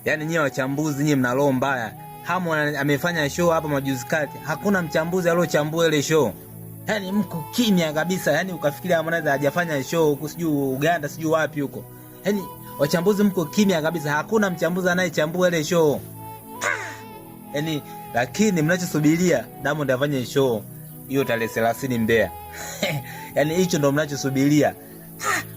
Yaani nyie wachambuzi nyie mna roho mbaya. Harmonize amefanya show hapa majuzi kati. Hakuna mchambuzi aliochambua ile show. Yaani mko kimya kabisa. Yaani ukafikiria Harmonize hajafanya show huko sijui Uganda sijui wapi huko. Yaani wachambuzi mko kimya kabisa. Hakuna mchambuzi anayechambua ile show. Yaani lakini mnachosubiria Diamond afanye show hiyo tarehe 30 Mbeya. Yaani hicho ndo mnachosubiria.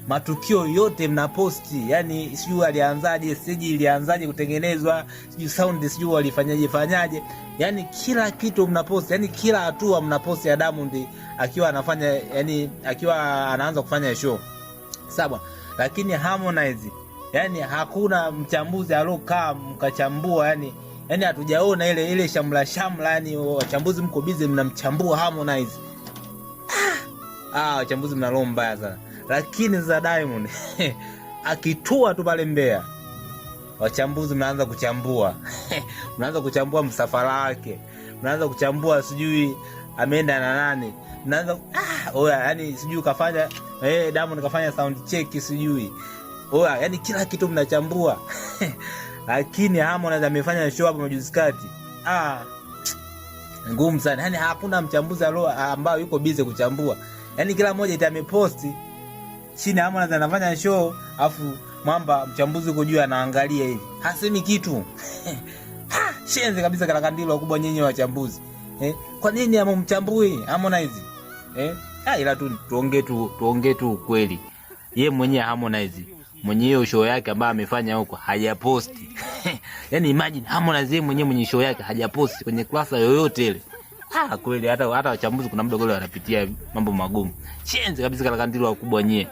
Matukio yote mnaposti, yani sijui alianzaje, stage ilianzaje kutengenezwa, sijui sound sijui walifanyaje, yani kila kitu mnaposti, yani kila hatua mnaposti ya Diamond akiwa anafanya, yani akiwa anaanza kufanya show. Sawa, lakini Harmonize, yani hakuna mchambuzi alokaa mkachambua, yani hatujaona ile shamla, yani wachambuzi mko busy mnamchambua Harmonize. Wachambuzi mna roho mbaya sana. Lakini za Diamond akitua tu pale Mbeya, wachambuzi mnaanza kuchambua. Mnaanza kuchambua msafara wake, mnaanza kuchambua sijui ameenda na nani, mnaanza oya, yani sijui kafanya Diamond kafanya sound check sijui oya, yani kila kitu mnachambua. Lakini Harmonize amefanya show hapa majuzi kati, ngumu sana. Yani hakuna mchambuzi ambao yuko busy kuchambua. Yani kila mmoja itameposti chini Harmonize anafanya show, afu mwamba mchambuzi uko juu anaangalia hivi. Hasemi kitu. Shenzi kabisa kalakandilo wakubwa nyinyi wachambuzi. Kwa nini hamumchambui Harmonize? Ila tu tuongee tu kweli. Yeye mwenyewe Harmonize, mwenye hiyo show yake ambayo amefanya huko hajaposti. Yaani imagine Harmonize yeye mwenyewe mwenye show yake hajaposti kwenye klasa yoyote ile. Kweli hata wachambuzi kuna muda gole wanapitia mambo magumu. Shenzi kabisa kalakandilo wakubwa nyinyi.